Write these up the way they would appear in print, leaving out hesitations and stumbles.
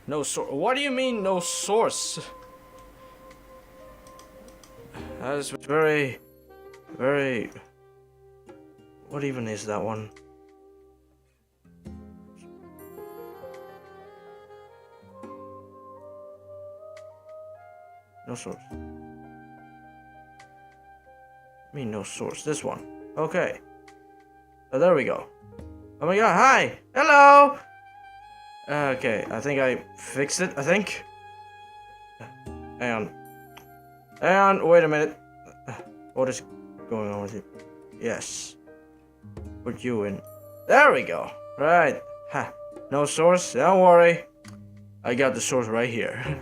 No source. What do you mean, no source? That is very, very... What even is that one? No source. I mean, no source. This one. Okay. Oh, there we go. Oh my god, hi! Hello! Okay, I think I fixed it, I think. Hang on. Hang on, wait a minute. What is going on with you? Yes. Put you in. There we go. Right. Ha. No source, don't worry. I got the source right here.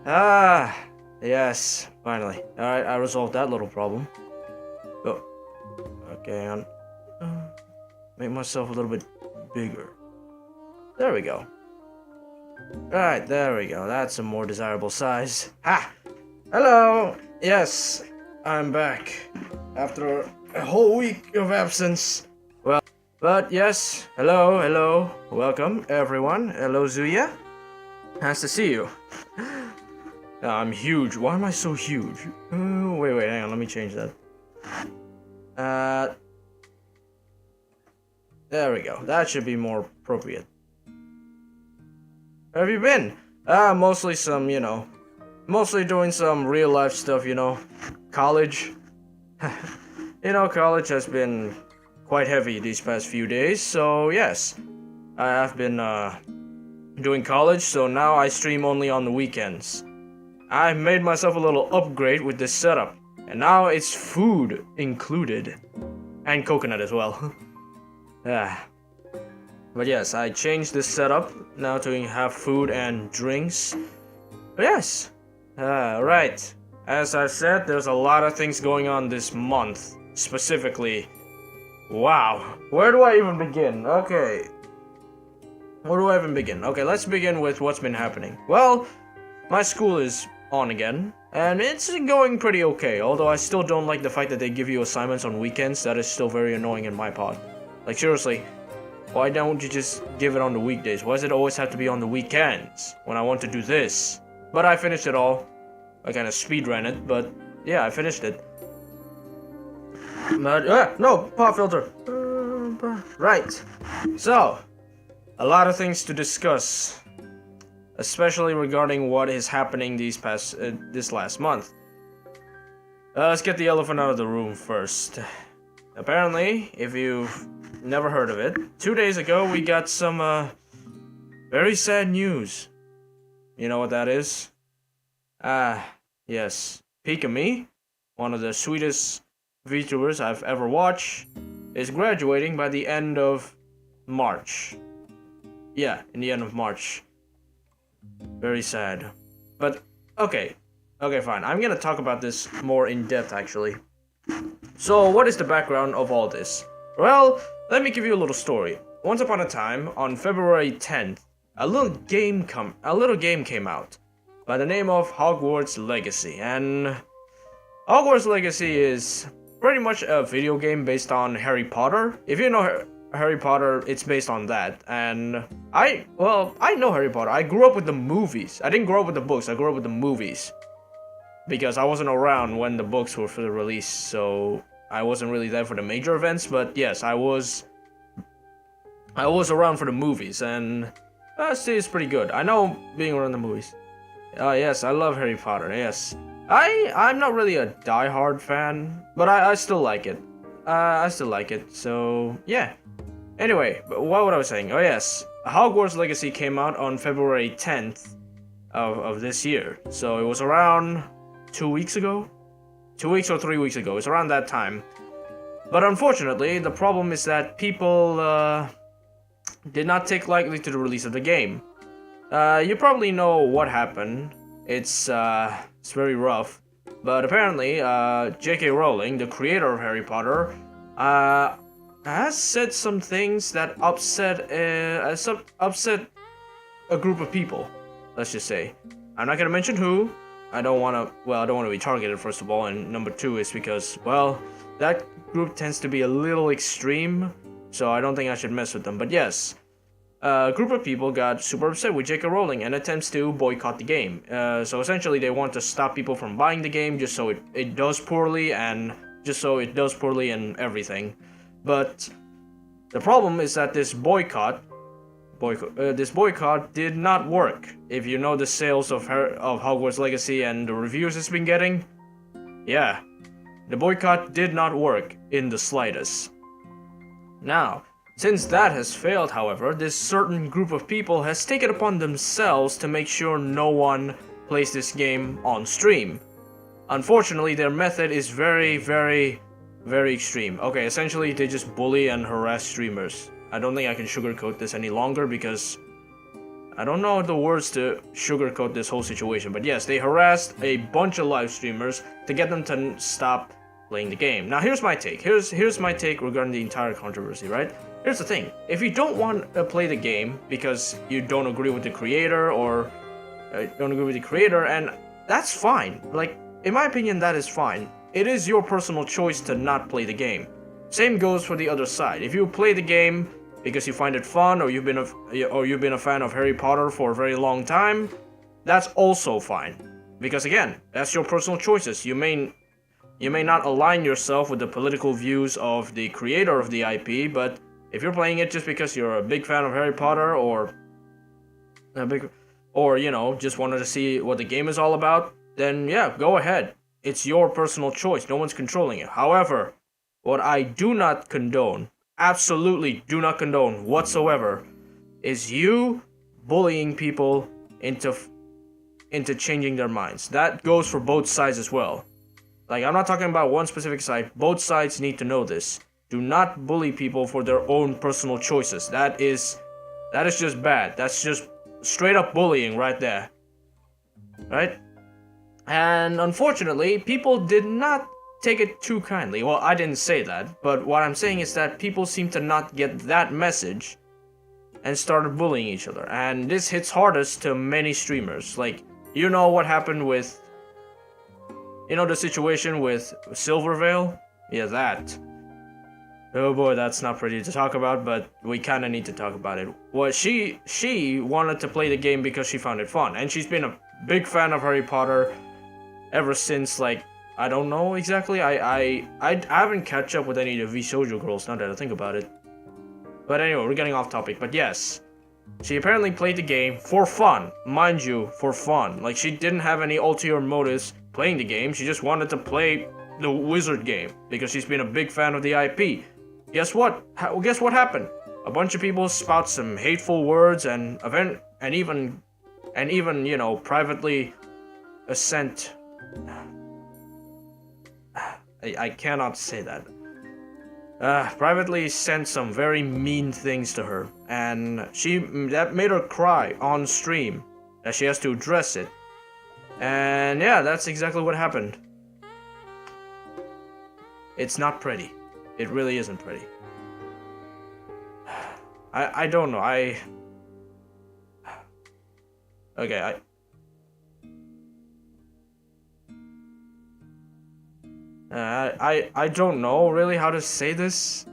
Ah, yes, finally. Alright, I resolved that little problem. Oh. Okay, hang on. Make myself a little bit bigger. There we go. Right, there we go. That's a more desirable size. Ha! Hello! Yes, I'm back. After a whole week of absence. Well, but yes, hello. Welcome, everyone. Hello, Zuya. Nice to see you. I'm huge. Why am I so huge? Wait, hang on. Let me change that. There we go. That should be more appropriate. Where have you been? Mostly some, mostly doing some real life stuff, college. College has been quite heavy these past few days, so yes. I have been, doing college, so now I stream only on the weekends. I made myself a little upgrade with this setup, and now it's food included. And coconut as well. But yes, I changed this setup now to have food and drinks. But yes, right. As I've said, there's a lot of things going on this month. Specifically, wow. Where do I even begin? Okay. Where do I even begin? Okay, let's begin with what's been happening. Well, my school is on again, and it's going pretty okay. Although I still don't like the fact that they give you assignments on weekends. That is still very annoying in my part. Like, seriously. Why don't you just give it on the weekdays? Why does it always have to be on the weekends when I want to do this? But I finished it all. I kind of speedran it, but yeah, I finished it. But, no, pop filter. Right. So, a lot of things to discuss. Especially regarding what is happening this last month. Let's get the elephant out of the room first. Apparently, if you've never heard of it, 2 days ago we got some very sad news. You know what that is? Yes. Pikami, one of the sweetest VTubers I've ever watched, is graduating by the end of March. Yeah, in the end of March. Very sad. But, okay, fine. I'm gonna talk about this more in depth, actually. So, what is the background of all this? Well, let me give you a little story. Once upon a time, on February 10th, a little game came out by the name of Hogwarts Legacy, and Hogwarts Legacy is pretty much a video game based on Harry Potter. If you know Harry Potter, it's based on that, and I know Harry Potter. I grew up with the movies. I didn't grow up with the books, I grew up with the movies. Because I wasn't around when the books were for the release, so I wasn't really there for the major events, but yes, I was around for the movies, and it's pretty good. I know being around the movies. Yes, I love Harry Potter, yes. I'm not really a die-hard fan, but I still like it. So yeah. Anyway, what was I saying? Oh yes, Hogwarts Legacy came out on February 10th of this year, so it was around 2 weeks ago? 2 weeks or 3 weeks ago, it's around that time. But unfortunately, the problem is that people did not take lightly to the release of the game. You probably know what happened. It's very rough. But apparently, J.K. Rowling, the creator of Harry Potter, has said some things that upset a group of people, let's just say. I'm not gonna mention who. I don't want to be targeted, first of all, and number two is because, well, that group tends to be a little extreme, so I don't think I should mess with them. But yes, a group of people got super upset with J.K. Rowling and attempts to boycott the game. So essentially they want to stop people from buying the game just so it does poorly and everything. But the problem is that this boycott did not work. If you know the sales of Hogwarts Legacy and the reviews it's been getting, yeah, the boycott did not work in the slightest. Now, since that has failed, however, this certain group of people has taken upon themselves to make sure no one plays this game on stream. Unfortunately, their method is very, very, very extreme. Okay, essentially they just bully and harass streamers. I don't think I can sugarcoat this any longer because I don't know the words to sugarcoat this whole situation. But yes, they harassed a bunch of live streamers to get them to stop playing the game. Now here's my take. Here's my take regarding the entire controversy, right? Here's the thing. If you don't want to play the game because you don't agree with the creator and that's fine. Like, in my opinion, that is fine. It is your personal choice to not play the game. Same goes for the other side. If you play the game because you find it fun or you've been a fan of Harry Potter for a very long time, that's also fine. Because again, that's your personal choices. You may not align yourself with the political views of the creator of the IP, but if you're playing it just because you're a big fan of Harry Potter or you know, just wanted to see what the game is all about, then yeah, go ahead. It's your personal choice. No one's controlling it. However, what I do not condone, absolutely do not condone whatsoever, is you bullying people into changing their minds. That goes for both sides as well. Like, I'm not talking about one specific side. Both sides need to know this. Do not bully people for their own personal choices. That is just bad. That's just straight up bullying right there. Right? And unfortunately, people did not take it too kindly. Well, I didn't say that, but what I'm saying is that people seem to not get that message and started bullying each other. And this hits hardest to many streamers. Like, you know what happened with, you know, the situation with Silvervale? Yeah, that. Oh boy, that's not pretty to talk about, but we kind of need to talk about it. Well, she wanted to play the game because she found it fun, and she's been a big fan of Harry Potter ever since, like, I don't know exactly. I haven't catch up with any of the VShojo girls now that I think about it. But anyway, we're getting off topic. But yes, she apparently played the game for fun, mind you, for fun. Like, she didn't have any ulterior motives playing the game. She just wanted to play the wizard game because she's been a big fan of the IP. Guess what? Guess what happened? A bunch of people spout some hateful words and even you know, privately sent. I cannot say that. Privately sent some very mean things to her, and that made her cry on stream. That she has to address it, and yeah, that's exactly what happened. It's not pretty. It really isn't pretty. I don't know. Okay, I don't know really how to say this.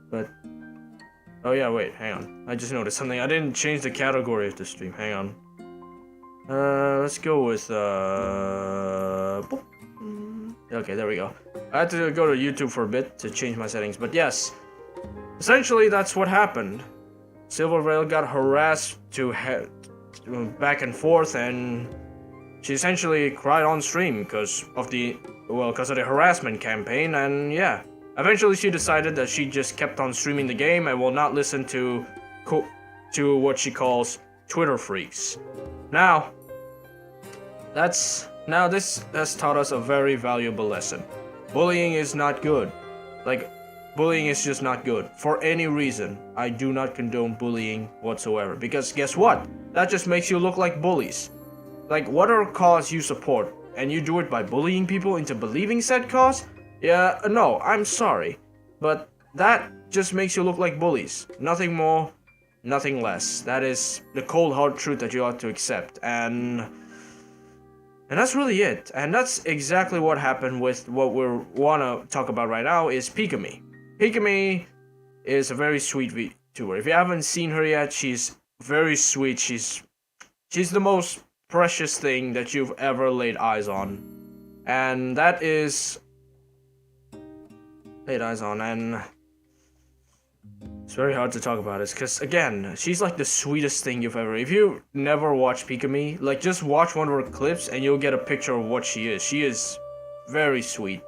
But oh yeah, wait, hang on. I just noticed something. I didn't change the category of the stream. Hang on. Let's go with okay, there we go. I had to go to YouTube for a bit to change my settings, but yes. Essentially, that's what happened. Silvervale got harassed back and forth, and she essentially cried on stream because of the harassment campaign, and yeah. Eventually, she decided that she just kept on streaming the game and will not listen to what she calls Twitter freaks. Now, this has taught us a very valuable lesson. Bullying is not good. Like, bullying is just not good. For any reason, I do not condone bullying whatsoever. Because guess what? That just makes you look like bullies. Like, whatever cause you support, and you do it by bullying people into believing said cause? Yeah, no, I'm sorry. But that just makes you look like bullies. Nothing more, nothing less. That is the cold hard truth that you ought to accept. And And that's really it. And that's exactly what happened with what we want to talk about right now is Pikami. Pikami is a very sweet VTuber. If you haven't seen her yet, she's very sweet. She's the most precious thing that you've ever laid eyes on. And that is... laid eyes on, and... it's very hard to talk about this, because, again, she's like the sweetest thing you've ever... if you never watched Pikami, like, just watch one of her clips and you'll get a picture of what she is. She is very sweet.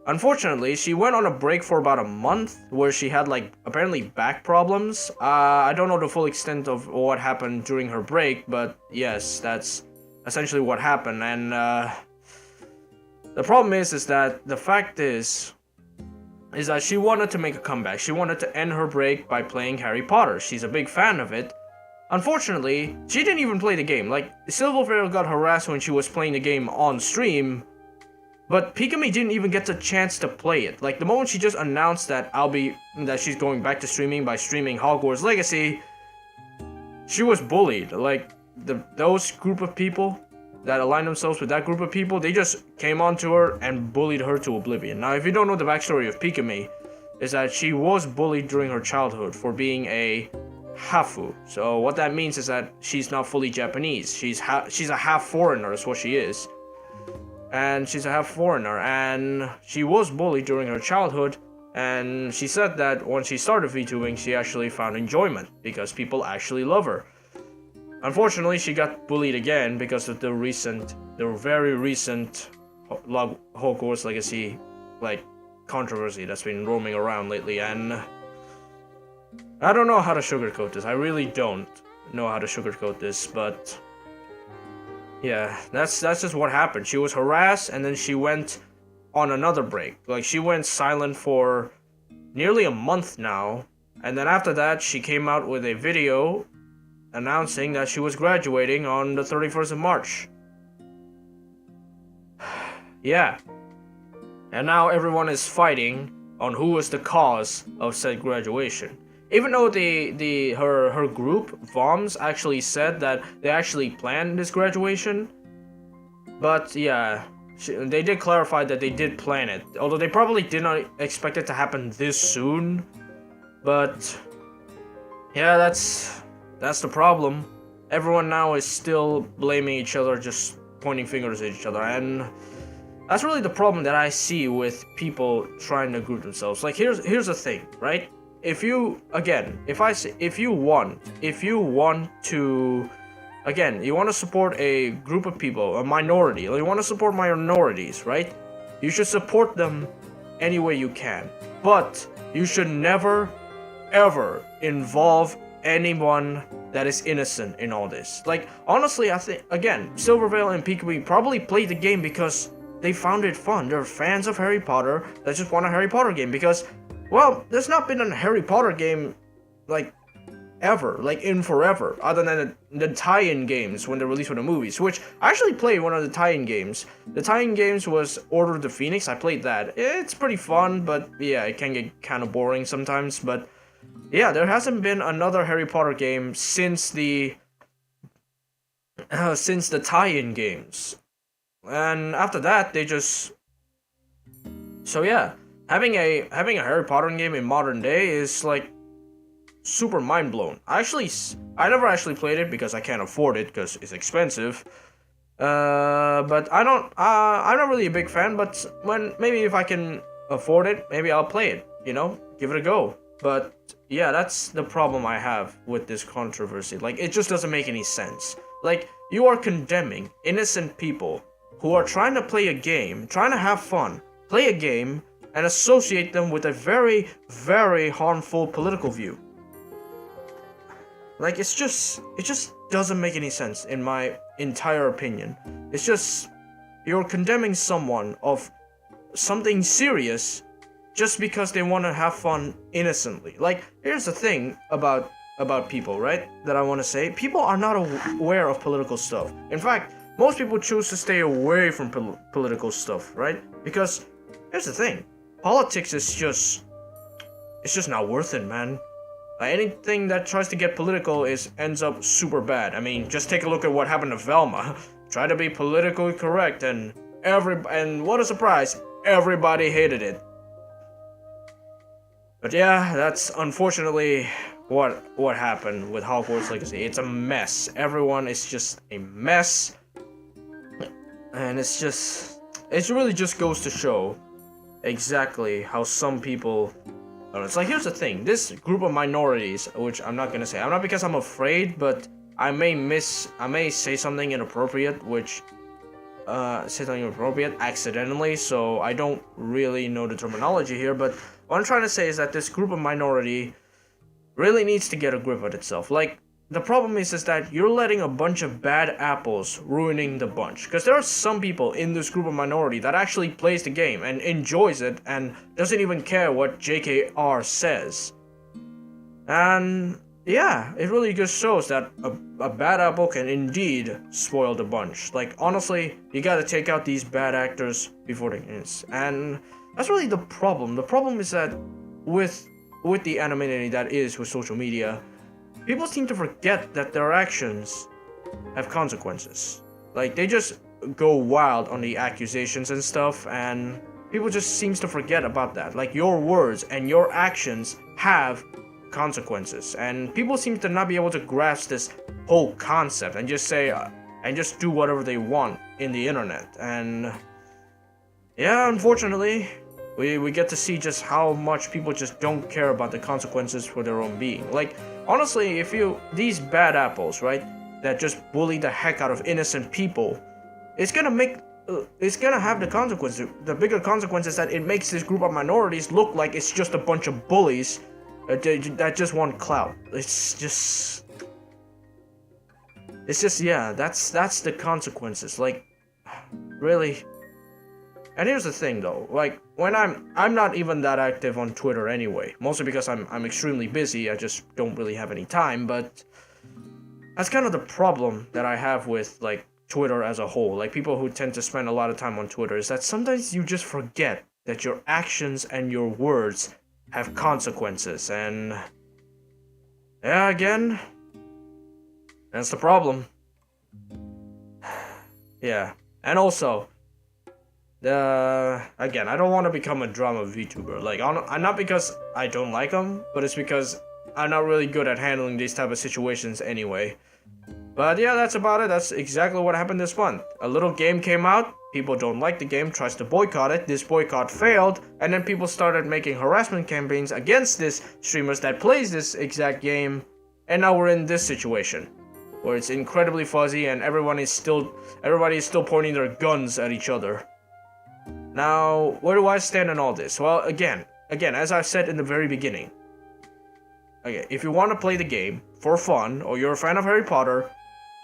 Unfortunately, she went on a break for about a month, where she had, like, apparently back problems. I don't know the full extent of what happened during her break, but yes, that's essentially what happened, and, the problem is that the fact is that she wanted to make a comeback. She wanted to end her break by playing Harry Potter. She's a big fan of it. Unfortunately, she didn't even play the game. Like, Silverveil got harassed when she was playing the game on stream, but Pikami didn't even get the chance to play it. Like, the moment she just announced that she's going back to streaming by streaming Hogwarts Legacy, she was bullied. Like, those group of people that aligned themselves with that group of people, they just came onto her and bullied her to oblivion. Now, if you don't know the backstory of Pikami, is that she was bullied during her childhood for being a hafu. So what that means is that she's not fully Japanese. She's a half foreigner, is what she is. And she's a half foreigner, and she was bullied during her childhood, and she said that when she started VTubing, she actually found enjoyment, because people actually love her. Unfortunately, she got bullied again because of the very recent Hogwarts Legacy, like, controversy that's been roaming around lately, and I don't know how to sugarcoat this. I really don't know how to sugarcoat this, but yeah, that's just what happened. She was harassed, and then she went on another break. Like, she went silent for nearly a month now, and then after that, she came out with a video announcing that she was graduating on the 31st of March. Yeah. And now everyone is fighting on who was the cause of said graduation. Even though her group, VOMs, actually said that they actually planned this graduation. But yeah, they did clarify that they did plan it. Although they probably did not expect it to happen this soon. But yeah, that's the problem. Everyone now is still blaming each other, just pointing fingers at each other, and that's really the problem that I see with people trying to group themselves. Like, here's the thing, right? If you want to, again, you want to support a group of people, a minority, you want to support minorities, right? You should support them any way you can, but you should never, ever involve anyone that is innocent in all this. Like, honestly, I think, again, Silverveil and Pikami probably played the game because they found it fun. They're fans of Harry Potter that just want a Harry Potter game because, well, there's not been a Harry Potter game, like, ever, like, in forever, other than the tie-in games when they released for the movies, which I actually played one of the tie-in games. The tie-in games was Order of the Phoenix. I played that. It's pretty fun, but yeah, it can get kind of boring sometimes, but yeah, there hasn't been another Harry Potter game since the tie-in games, and after that they just. So yeah, having a Harry Potter game in modern day is like super mind blown. I never actually played it because I can't afford it because it's expensive. But I'm not really a big fan. But maybe if I can afford it, maybe I'll play it. You know, give it a go. But yeah, that's the problem I have with this controversy. Like, it just doesn't make any sense. Like, you are condemning innocent people who are trying to play a game, trying to have fun, play a game, and associate them with a very, very harmful political view. Like, it just doesn't make any sense in my entire opinion. It's just, you're condemning someone of something serious just because they want to have fun innocently. Like, here's the thing about people, right? That I want to say. People are not aware of political stuff. In fact, most people choose to stay away from political stuff, right? Because here's the thing. Politics is just not worth it, man. Anything that tries to get political ends up super bad. I mean, just take a look at what happened to Velma. try to be politically correct, and what a surprise, everybody hated it. But yeah, that's unfortunately what happened with Hogwarts Legacy. It's a mess. Everyone is just a mess. And it really just goes to show exactly how some people. It's like, here's the thing. This group of minorities, which I'm not gonna say. I'm not because I'm afraid, but I may say something inappropriate, accidentally, so I don't really know the terminology here, but what I'm trying to say is that this group of minority really needs to get a grip of itself. Like, the problem is that you're letting a bunch of bad apples ruining the bunch. Because there are some people in this group of minority that actually plays the game and enjoys it and doesn't even care what JKR says. And yeah, it really just shows that a bad apple can indeed spoil the bunch. Like, honestly, you gotta take out these bad actors before they can. And that's really the problem. The problem is that with the anonymity that is with social media, people seem to forget that their actions have consequences. Like, they just go wild on the accusations and stuff, and people just seems to forget about that. Like, your words and your actions have consequences, and people seem to not be able to grasp this whole concept and just say and just do whatever they want in the internet. And yeah, unfortunately, we get to see just how much people just don't care about the consequences for their own being. Like, honestly, these bad apples, right, that just bully the heck out of innocent people, it's gonna have the consequences. The bigger consequence is that it makes this group of minorities look like it's just a bunch of bullies that just want clout. It's just, yeah, that's the consequences. Like, really. And here's the thing though, like, when I'm not even that active on Twitter anyway, mostly because I'm extremely busy. I just don't really have any time. But that's kind of the problem that I have with, like, Twitter as a whole. Like, people who tend to spend a lot of time on Twitter, is that sometimes you just forget that your actions and your words have consequences. And yeah, again, that's the problem. Yeah. And also, again, I don't want to become a drama VTuber. Like, I'm not because I don't like them, but it's because I'm not really good at handling these type of situations anyway. But yeah, that's about it. That's exactly what happened this month. A little game came out, people don't like the game, tries to boycott it, this boycott failed, and then people started making harassment campaigns against this streamers that plays this exact game, and now we're in this situation, where it's incredibly fuzzy and everybody is still pointing their guns at each other. Now, where do I stand in all this? Well, again, as I said in the very beginning, okay, if you want to play the game for fun, or you're a fan of Harry Potter,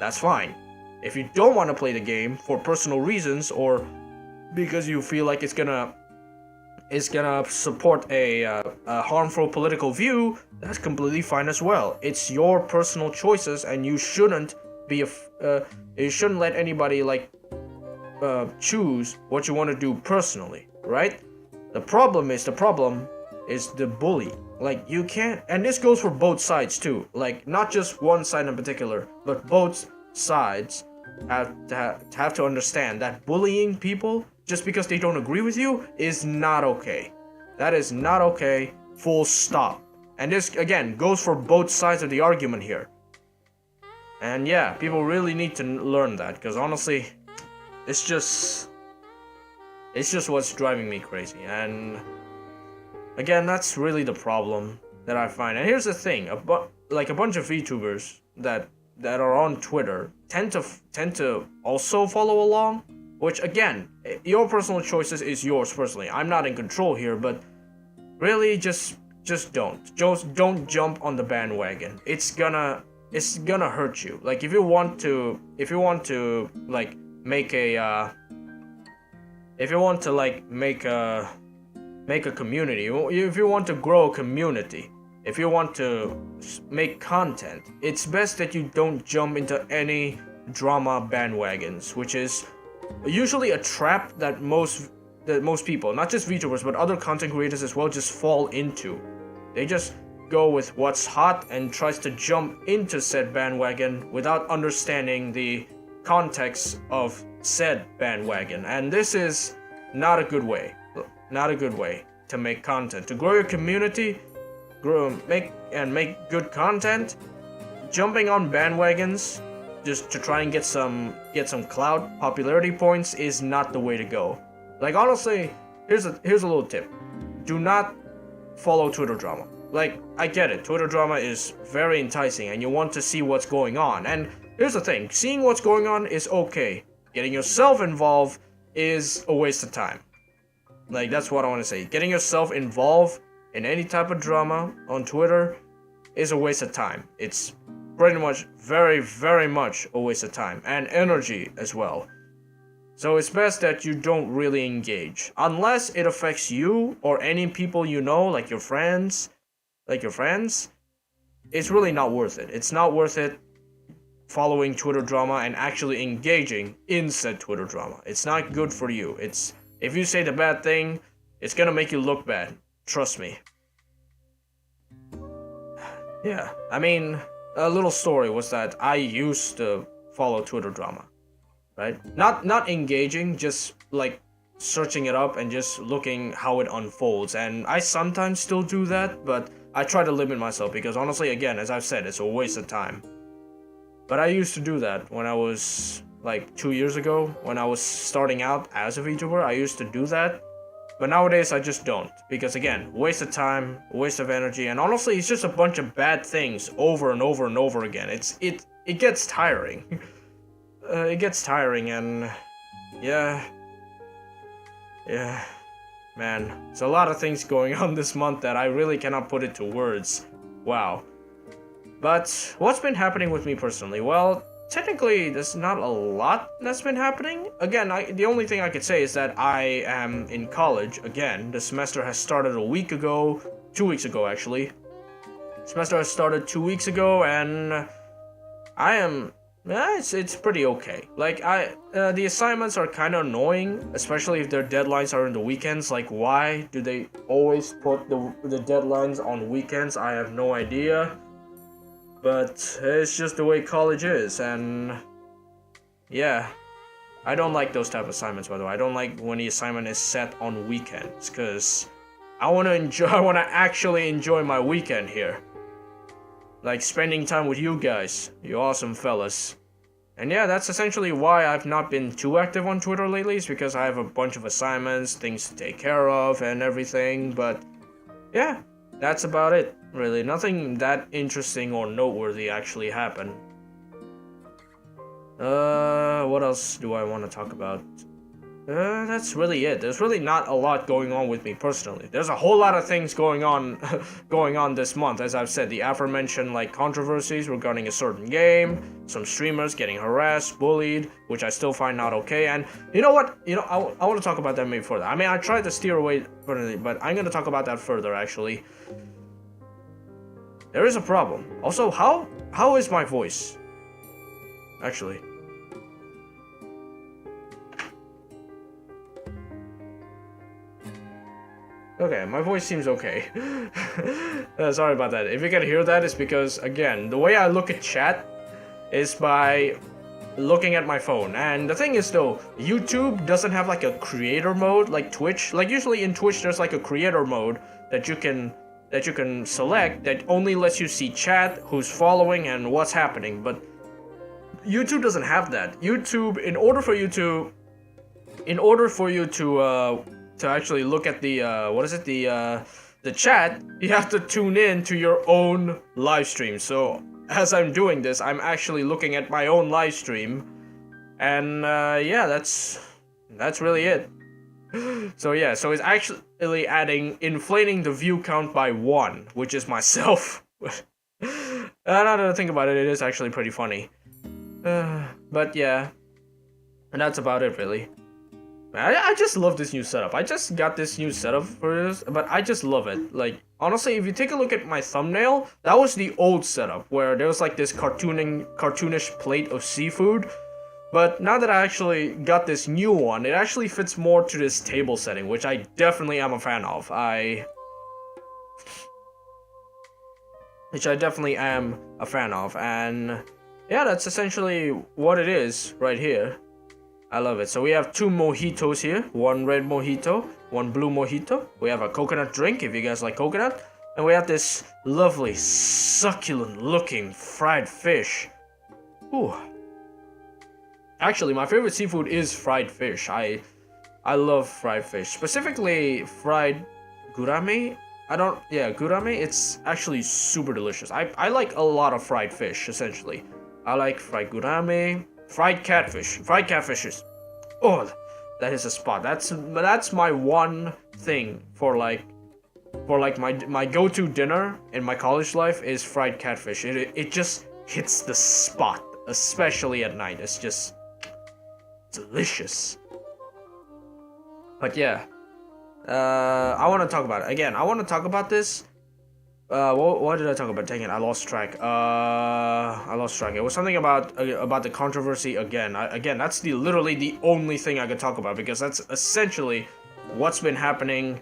that's fine. If you don't want to play the game for personal reasons, or because you feel like it's gonna support a harmful political view, that's completely fine as well. It's your personal choices, and you shouldn't you shouldn't let anybody, like, choose what you want to do personally, right? The problem is the bully. Like, you can't, and this goes for both sides too, like, not just one side in particular, but both sides have to understand that bullying people just because they don't agree with you is not okay. That is not okay, full stop. And this, again, goes for both sides of the argument here. And yeah, people really need to learn that, because honestly, it's just what's driving me crazy. And again, that's really the problem that I find. And here's the thing, a bunch of VTubers that are on Twitter tend to also follow along, which, again, your personal choices is yours personally. I'm not in control here, but really just don't jump on the bandwagon. It's gonna hurt you. Like, if you want to like make a community, if you want to grow a community, if you want to make content, it's best that you don't jump into any drama bandwagons, which is usually a trap that most people, not just VTubers but other content creators as well, just fall into. They just go with what's hot and tries to jump into said bandwagon without understanding the context of said bandwagon, and this is not a good way. Not a good way to make content. To grow your community, make good content, jumping on bandwagons just to try and get some clout, popularity points is not the way to go. Like, honestly, here's a little tip. Do not follow Twitter drama. Like, I get it, Twitter drama is very enticing and you want to see what's going on. And here's the thing, seeing what's going on is okay. Getting yourself involved is a waste of time. Like, that's what I want to say. Getting yourself involved in any type of drama on Twitter is a waste of time. It's pretty much very, very much a waste of time and energy as well. So it's best that you don't really engage unless it affects you or any people you know, like your friends. It's really not worth it. It's not worth it following Twitter drama and actually engaging in said Twitter drama. It's not good for you. If you say the bad thing, it's gonna make you look bad. Trust me. Yeah, I mean, a little story was that I used to follow Twitter drama, right? Not engaging, just like searching it up and just looking how it unfolds. And I sometimes still do that, but I try to limit myself because honestly, again, as I've said, it's a waste of time. But I used to do that when I was like 2 years ago, when I was starting out as a VTuber. I used to do that. But nowadays I just don't, because again, waste of time, waste of energy, and honestly, it's just a bunch of bad things over and over and over again. It gets tiring. It gets tiring, and yeah, man, there's a lot of things going on this month that I really cannot put into words. Wow. But what's been happening with me personally? Well, technically, there's not a lot that's been happening. Again, the only thing I could say is that I am in college again. The semester has started 2 weeks ago actually. Semester has started 2 weeks ago, and I am. It's pretty okay. Like the assignments are kind of annoying, especially if their deadlines are in the weekends. Like, why do they always put the deadlines on weekends? I have no idea. But it's just the way college is, and yeah, I don't like those type of assignments, by the way. I don't like when the assignment is set on weekends, because I want to actually enjoy my weekend here. Like spending time with you guys, you awesome fellas. And yeah, that's essentially why I've not been too active on Twitter lately, is because I have a bunch of assignments, things to take care of, and everything, but yeah, that's about it. Really, nothing that interesting or noteworthy actually happened. What else do I want to talk about? That's really it. There's really not a lot going on with me personally. There's a whole lot of things going on this month. As I've said, the aforementioned like controversies regarding a certain game, some streamers getting harassed, bullied, which I still find not okay. And you know what? I want to talk about that maybe further. I mean, I tried to steer away further, but I'm going to talk about that further actually. There is a problem. Also, how is my voice? Actually. Okay, my voice seems okay. Sorry about that. If you can hear that, it's because, again, the way I look at chat is by looking at my phone. And the thing is, though, YouTube doesn't have like a creator mode like Twitch. Like, usually in Twitch, there's like a creator mode that you can select that only lets you see chat, who's following, and what's happening. But YouTube doesn't have that. YouTube, in order for you to actually look at the the chat, you have to tune in to your own live stream. So as I'm doing this, I'm actually looking at my own live stream, and yeah, that's really it. So yeah, so it's actually inflating the view count by 1, which is myself. Now that I think about it, it is actually pretty funny. But yeah, and that's about it really. I just love this new setup. I just got this new setup for this, but I just love it. Like, honestly, if you take a look at my thumbnail, that was the old setup, where there was like this cartoonish plate of seafood. But now that I actually got this new one, it actually fits more to this table setting, which I definitely am a fan of. Which I definitely am a fan of, and yeah, that's essentially what it is right here. I love it. So we have 2 mojitos here. 1 red mojito, 1 blue mojito. We have a coconut drink if you guys like coconut. And we have this lovely, succulent looking fried fish. Ooh. Actually, my favorite seafood is fried fish. I love fried fish. Specifically, fried gurame. Gurame. It's actually super delicious. I like a lot of fried fish, essentially. I like fried gurame. Fried catfish. Fried catfishes. Oh, that is a spot. That's my one thing for my go-to dinner in my college life is fried catfish. It just hits the spot, especially at night. It's just delicious. But yeah, I want to talk about it again. I want to talk about this. What did I talk about? Dang it, I lost track. I lost track. It was something about the controversy again. That's literally the only thing I could talk about because that's essentially what's been happening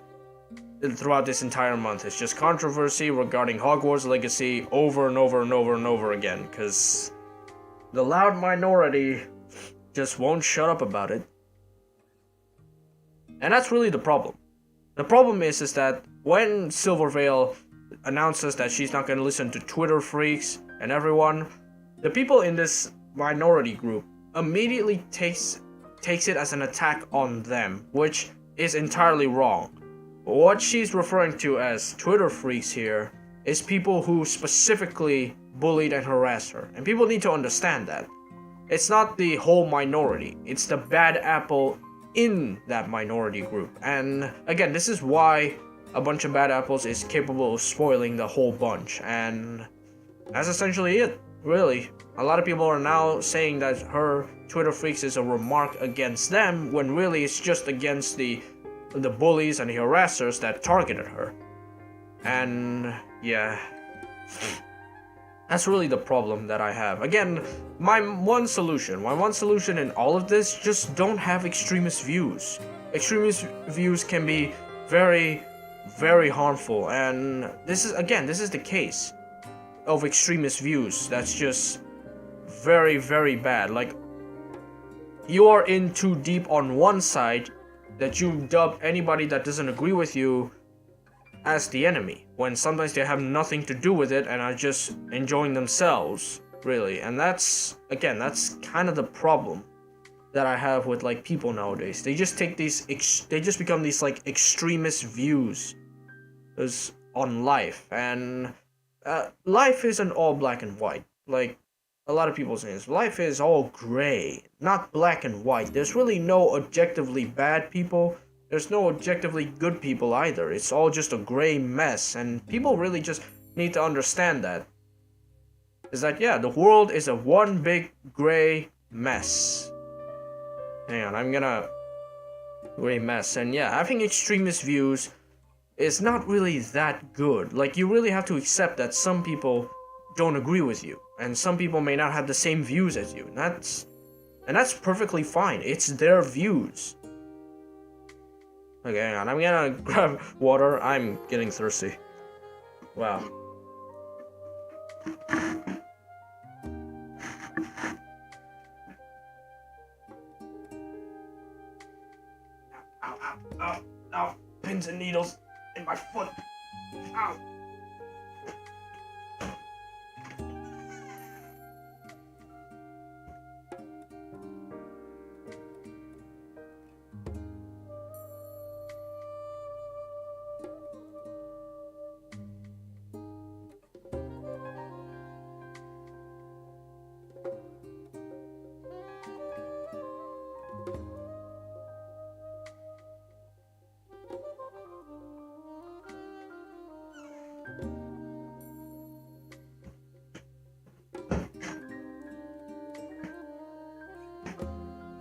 throughout this entire month. It's just controversy regarding Hogwarts Legacy over and over and over and over again. Because the loud minority just won't shut up about it. And that's really the problem. The problem is that when Silvervale announces that she's not going to listen to Twitter freaks and everyone, the people in this minority group immediately takes it as an attack on them, which is entirely wrong. What she's referring to as Twitter freaks here is people who specifically bullied and harassed her, and people need to understand that. It's not the whole minority, it's the bad apple in that minority group. And again, this is why a bunch of bad apples is capable of spoiling the whole bunch, and that's essentially it, really. A lot of people are now saying that her Twitter freaks is a remark against them, when really it's just against the bullies and the harassers that targeted her. And yeah, that's really the problem that I have. Again, my one solution in all of this, just don't have extremist views. Extremist views can be very, very harmful, and this is the case of extremist views. That's just very, very bad. Like, you are in too deep on one side that you dub anybody that doesn't agree with you as the enemy, when sometimes they have nothing to do with it and are just enjoying themselves, really. And that's kind of the problem that I have with like people nowadays. They just take they just become these like extremist views on life, and life isn't all black and white. Like a lot of people say, life is all gray, not black and white. There's really no objectively bad people. There's no objectively good people either. It's all just a gray mess, and people really just need to understand that. Is that, yeah, the world is a one big gray mess. Hang on, I'm gonna... Gray mess. And yeah, having extremist views is not really that good. Like, you really have to accept that some people don't agree with you, and some people may not have the same views as you. And that's perfectly fine. It's their views. Okay, hang on. I'm gonna grab water. I'm getting thirsty. Wow. Ow. Pins and needles in my foot. Ow.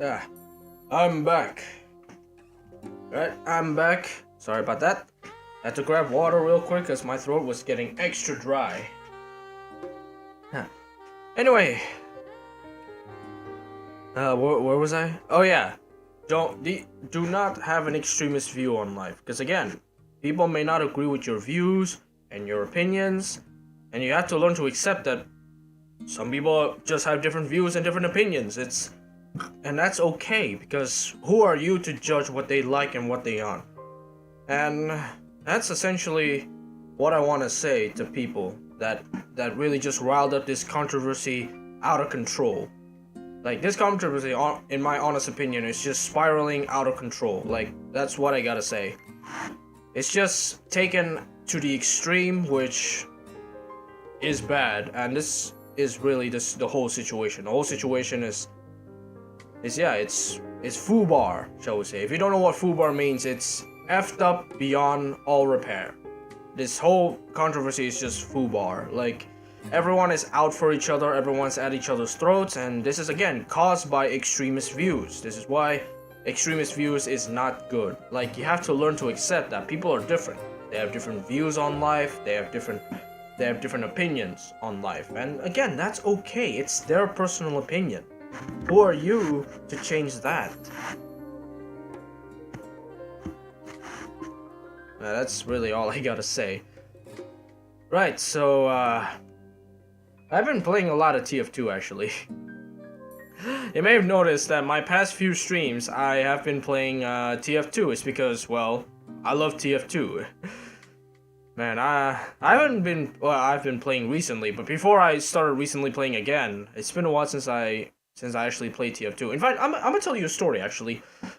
Yeah, I'm back. Right, I'm back. Sorry about that. I had to grab water real quick because my throat was getting extra dry. Huh. Anyway. Where was I? Oh yeah. Do not have an extremist view on life. Because again, people may not agree with your views and your opinions. And you have to learn to accept that Some people just have different views and different opinions. And that's okay, because who are you to judge what they like and what they aren't? And that's essentially what I want to say to people that really just riled up this controversy out of control. Like, this controversy, in my honest opinion, is just spiraling out of control. Like, that's what I gotta say. It's just taken to the extreme, which is bad, and this is really the whole situation. The whole situation is FUBAR, shall we say. If you don't know what FUBAR means, it's effed up beyond all repair. This whole controversy is just FUBAR. Like, everyone is out for each other, everyone's at each other's throats, and this is again caused by extremist views. This is why extremist views is not good. Like, you have to learn to accept that people are different. They have different views on life, they have different opinions on life. And again, that's okay. It's their personal opinion. Who are you to change that? That's really all I gotta say. Right, so I've been playing a lot of TF2 actually. You may have noticed that my past few streams I have been playing TF2. It's because, well, I love TF2. Man, I've been playing recently, but before I started recently playing again, it's been a while since I actually played TF2. In fact, I'm gonna tell you a story actually.